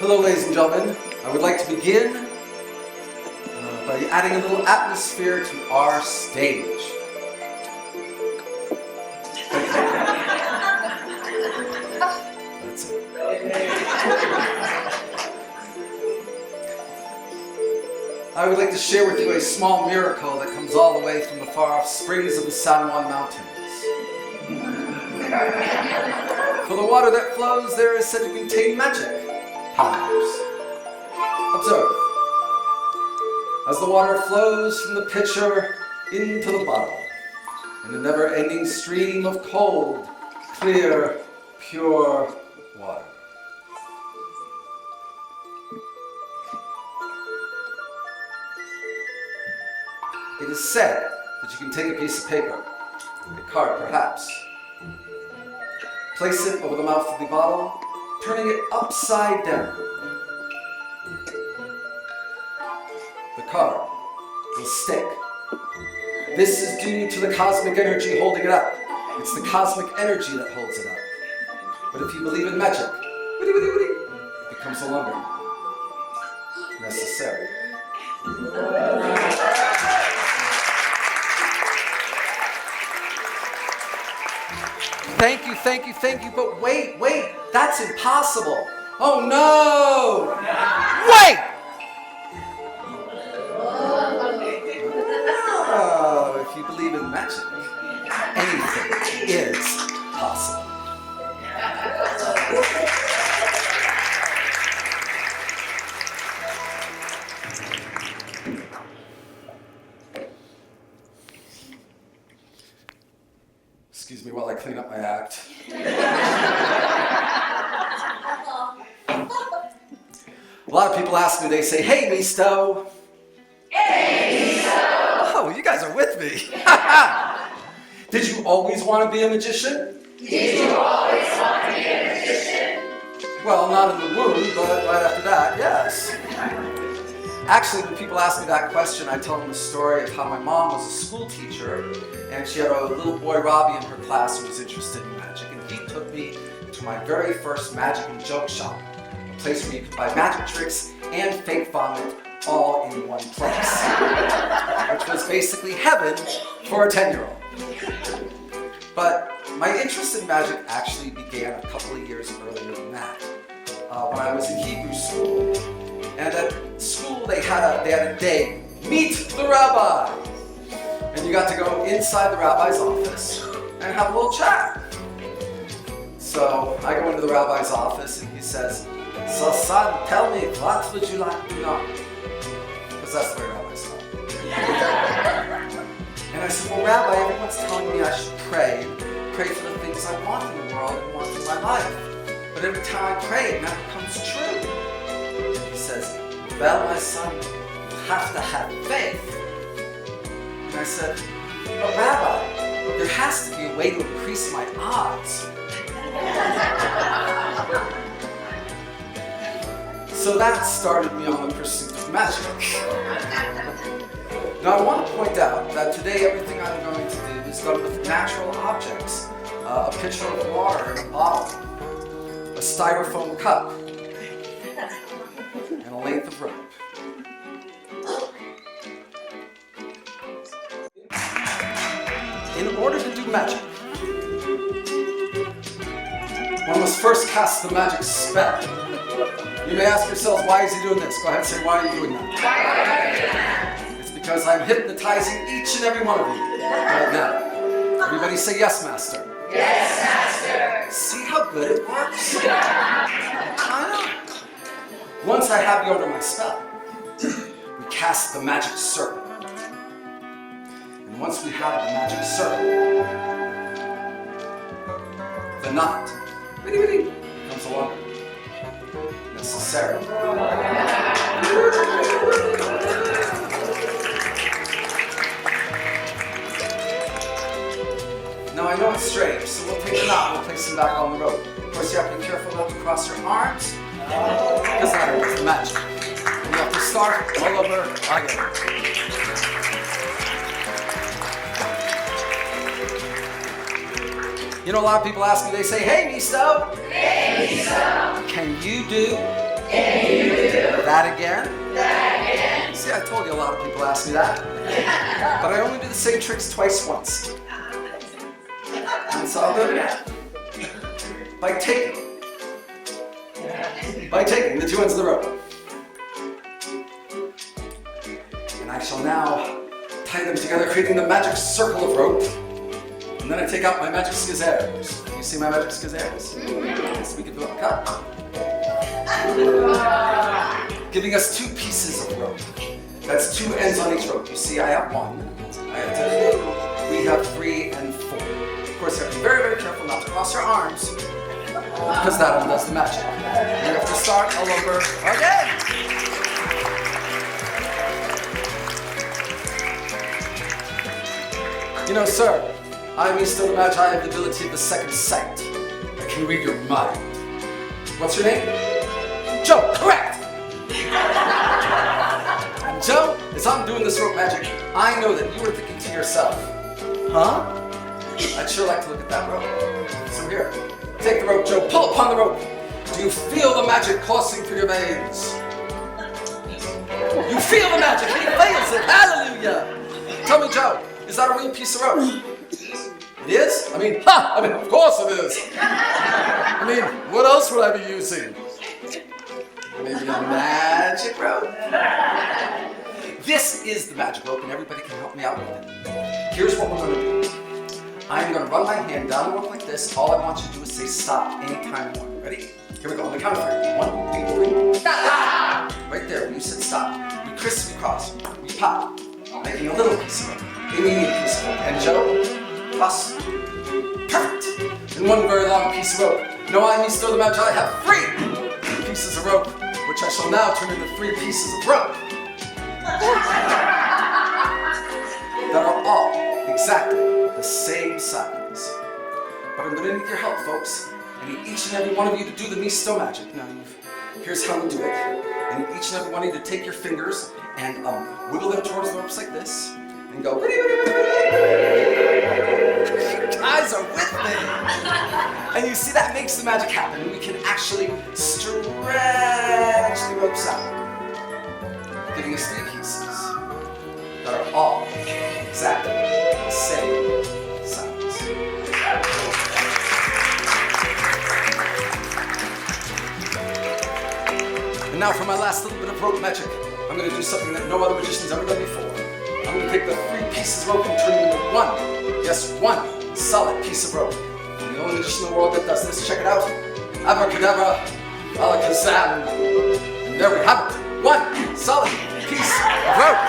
Hello, ladies and gentlemen. I would like to begin by adding a little atmosphere to our stage. That's it. I would like to share with you a small miracle that comes all the way from the far-off springs of the San Juan Mountains. For the water that flows there is said to contain magic powers. Observe. As the water flows from the pitcher into the bottle, in a never-ending stream of cold, clear, pure water. It is said that you can take a piece of paper, a card perhaps, place it over the mouth of the bottle, turning it upside down. The card will stick. This is due to the cosmic energy holding it up. It's the cosmic energy that holds it up. But if you believe in magic, it becomes no longer necessary. Thank you, but wait, that's impossible. Oh no! Wait! Oh, if you believe in magic, anything is possible. Excuse me while I clean up my act. A lot of people ask me, they say, "Hey, Mysto." Hey, Mysto. Oh, you guys are with me. Did you always want to be a magician? Did you always want to be a magician? Well, not in the womb, but right after that, yes. Actually, when people ask me that question, I tell them the story of how my mom was a school teacher, and she had a little boy, Robbie, in her class who was interested in magic, and he took me to my very first magic and joke shop, a place where you could buy magic tricks and fake vomit all in one place, which was basically heaven for a 10-year-old. But my interest in magic actually began a couple of years earlier than that, when I was in Hebrew school. And at school they had a day, Meet the Rabbi. And you got to go inside the rabbi's office and have a little chat. So I go into the rabbi's office and he says, "So son, tell me, what would you like to know?" Because that's the way rabbis talk. And I said, "Well, Rabbi, everyone's telling me I should pray for the things I want in the world and want in my life. But every time I pray, it never comes true." He says, "Well, my son, you have to have faith." And I said, "But Rabbi, there has to be a way to increase my odds." So that started me on the pursuit of magic. Now I want to point out that today everything I'm going to do is done with natural objects. A pitcher of water in a bottle, a styrofoam cup, and a length of rope. In order to do magic, one must first cast the magic spell. You may ask yourselves, why is he doing this? Go ahead and say, why are you doing that? It's because I'm hypnotizing each and every one of you right now. Everybody say, "Yes, Master." Yes, Master. See how good it works? I know. Once I have you under my spell, we cast the magic circle. And once we have the magic circle, the knot becomes no longer necessary. Now I know it's strange, so we'll take the knot and we'll place them back on the rope. Of course, you have to be careful not to cross your arms, because that is the magic. And you have to start all over again. You know, a lot of people ask me, they say, "Hey, Mysto, Hey, Mysto, can you do That again? See, I told you a lot of people ask me that. But I only do the same tricks twice once. And so I'll do it again. By taking the two ends of the rope. And I shall now tie them together, creating the magic circle of rope. And then I take out my magic scissors. You see my magic scissors? So we can do a cut. Giving us two pieces of rope. That's two ends on each rope. You see, I have one. I have two. We have 3 and 4. Of course, you have to be very, very careful not to cross your arms, because that undoes the magic. You have to start all over again. You know, sir, I, Mysto The Magi, have the ability of the second sight. I can read your mind. What's your name? Joe, correct! And Joe, as I'm doing this rope magic, I know that you were thinking to yourself, huh? I'd sure like to look at that rope. So here, take the rope, Joe, pull upon the rope. Do you feel the magic coursing through your veins? You feel the magic, he feels it, hallelujah! Tell me, Joe, is that a real piece of rope? It is? I mean, of course it is. I mean, what else would I be using? Maybe a magic rope? This is the magic rope, and everybody can help me out with it. Here's what we're going to do. I'm going to run my hand down the rope like this. All I want you to do is say stop anytime you want. Ready? Here we go. On the count of 3. 1, 2, 3. Stop! Right there, when you said stop, we crisscross, we pop, making a little piece of rope, a medium piece of rope. And Joe, plus, perfect. And one very long piece of rope. No, I, Mysto The Magi, have 3 pieces of rope, which I shall now turn into 3 pieces of rope. That are all exactly the same size. But I'm going to need your help, folks. I need each and every one of you to do the Mysto magic. Now, here's how we do it. I need each and every one of you to take your fingers and wiggle them towards the ropes like this, and go. You guys are with me. And you see, that makes the magic happen. We can actually stretch the ropes out, giving us 3 pieces that are all exactly the same size. And now for my last little bit of rope magic, I'm going to do something that no other magician's ever done before. I'm going to take the 3 pieces of rope and turn them into 1. Yes, 1 solid piece of rope. I'm the only magician in the world that does this. Check it out. Abracadabra, alakazam. And there we have it. 1 solid piece of rope.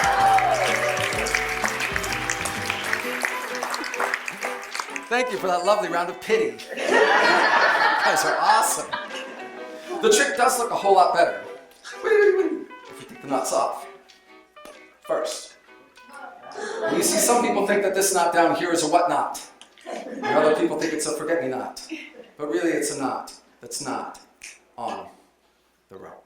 Thank you for that lovely round of pity. You guys are awesome. The trick does look a whole lot better if we take the knots off first. And you see, some people think that this knot down here is a what knot. And other people think it's a forget-me-not. But really it's a knot that's not on the rope.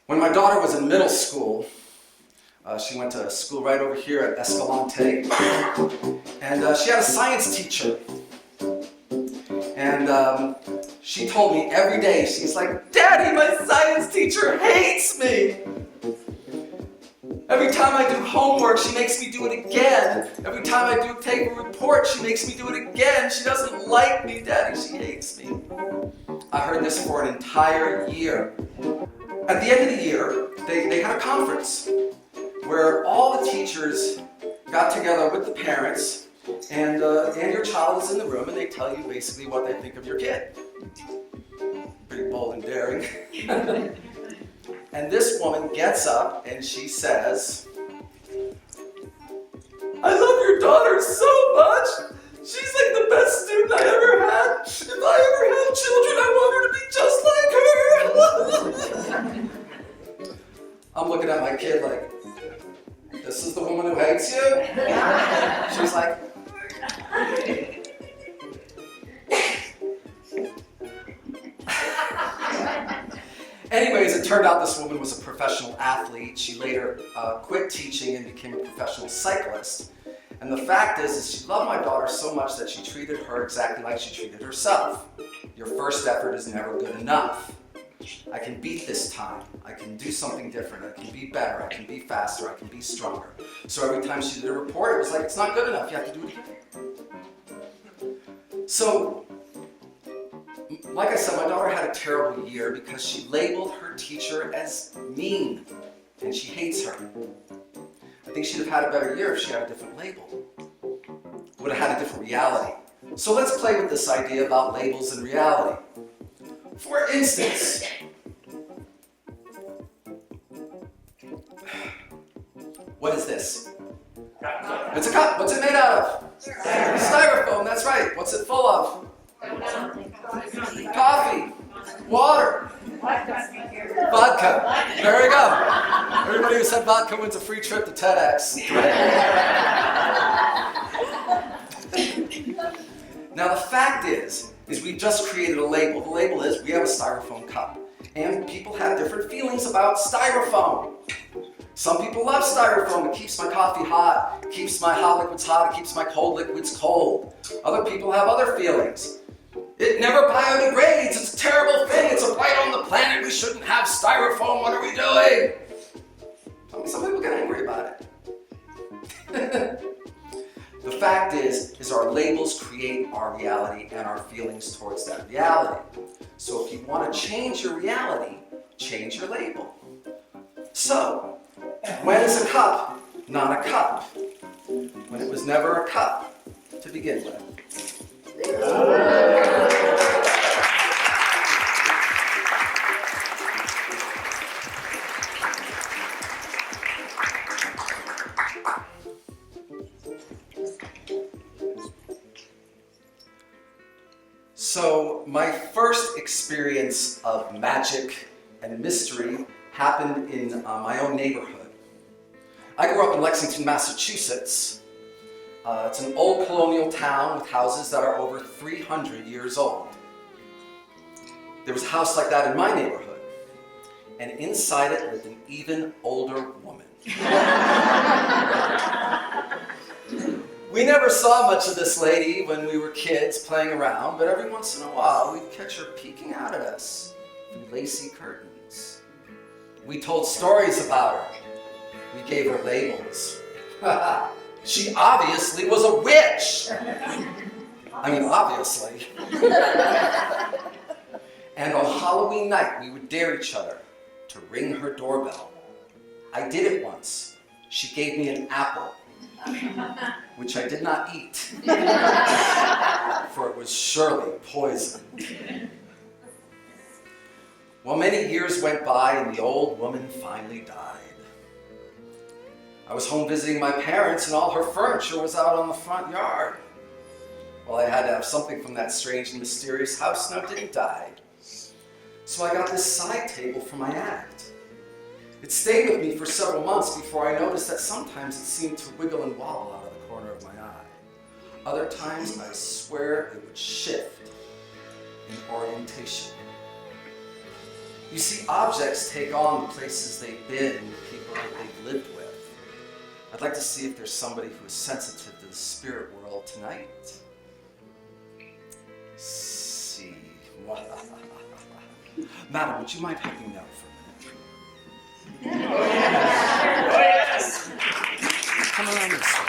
When my daughter was in middle school, she went to school right over here at Escalante, and she had a science teacher. And she told me every day, she's like, "Daddy, my science teacher hates me. Every time I do homework, she makes me do it again. Every time I do take a report, she makes me do it again. She doesn't like me, Daddy, she hates me." I heard this for an entire year. At the end of the year, they had a conference where all the teachers got together with the parents, and your child is in the room, and they tell you basically what they think of your kid. Pretty bold and daring. And this woman gets up and she says, "I love your daughter so much. She's like the best student I ever had. If I ever have children, I want her to be just like her." I'm looking at my kid like, "This is the woman who hates you?" She's like, Anyways, it turned out this woman was a professional athlete. She later quit teaching and became a professional cyclist. And the fact is she loved my daughter so much that she treated her exactly like she treated herself. Your first effort is never good enough. I can beat this time. I can do something different. I can be better. I can be faster. I can be stronger. So every time she did a report, it was like, it's not good enough. You have to do it again. So, like I said, my daughter had a terrible year because she labeled her teacher as mean, and she hates her. I think she'd have had a better year if she had a different label. Would have had a different reality. So let's play with this idea about labels and reality. For instance, what is this? It's a cup. What's it made out of? Styrofoam, that's right. What's it full of? Coffee, water, vodka. There we go. Everybody who said vodka wins a free trip to TEDx. Now the fact is we just created a label. The label is we have a styrofoam cup. And people have different feelings about styrofoam. Some people love styrofoam. It keeps my coffee hot. It keeps my hot liquids hot. It keeps my cold liquids cold. Other people have other feelings. It never biodegrades. It's a terrible thing. It's a blight on the planet. We shouldn't have styrofoam. What are we doing? Some people get angry about it. The fact is our labels create our reality and our feelings towards that reality. So if you want to change your reality, change your label. So, when is a cup not a cup? When it was never a cup to begin with. So my first experience of magic and mystery happened in my own neighborhood. I grew up in Lexington, Massachusetts. It's an old colonial town with houses that are over 300 years old. There was a house like that in my neighborhood, and inside it lived an even older woman. We never saw much of this lady when we were kids playing around, but every once in a while we'd catch her peeking out at us through lacy curtains. We told stories about her. We gave her labels. She obviously was a witch! I mean, obviously. And on Halloween night, we would dare each other to ring her doorbell. I did it once. She gave me an apple, which I did not eat, for it was surely poison. Well, many years went by and the old woman finally died. I was home visiting my parents and all her furniture was out on the front yard. Well, I had to have something from that strange and mysterious house, no, it didn't die. So I got this side table for my act. It stayed with me for several months before I noticed that sometimes it seemed to wiggle and wobble out of the corner of my eye. Other times, I swear it would shift in orientation. You see, objects take on the places they've been and the people that they've lived with. I'd like to see if there's somebody who is sensitive to the spirit world tonight. See. Madam, would you mind helping me out for a minute? Oh, yes. Come around this way.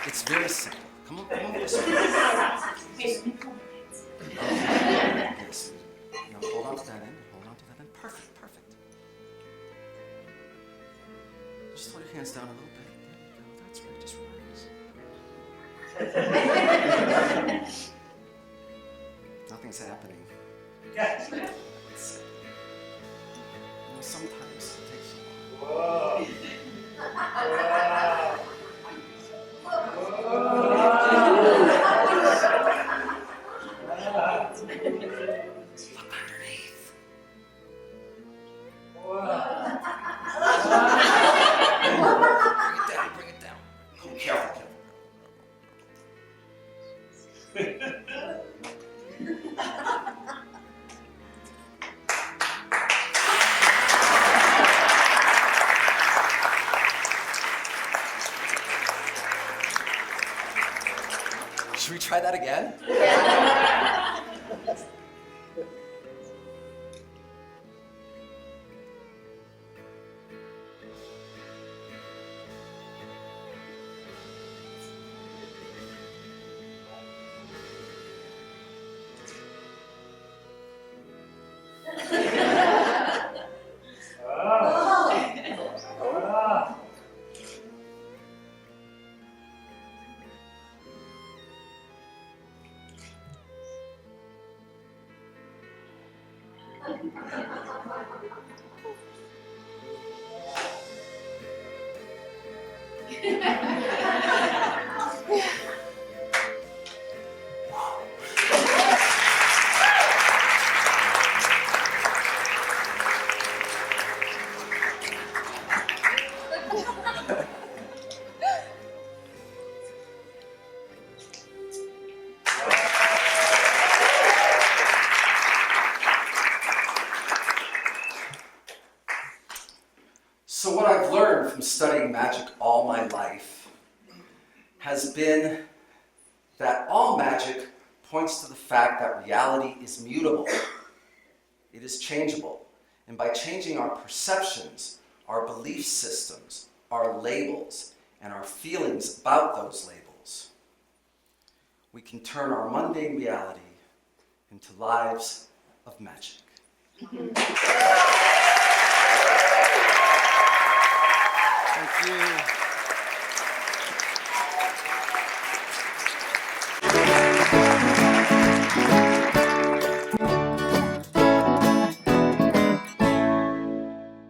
It's very simple. Come on this way. Yes. Now hold on to that end. Hold on to that end. Perfect. Just throw your hands down a little bit. There you go. That's right. Just relax. Nothing's happening. Let's see. You know, sometimes it takes a while. Look underneath. Bring it down. Oh, careful. Should we try that again? So what I've learned from studying magic all my life has been that all magic points to the fact that reality is mutable. It is changeable. And by changing our perceptions, our belief systems, our labels, and our feelings about those labels, we can turn our mundane reality into lives of magic. Thank you.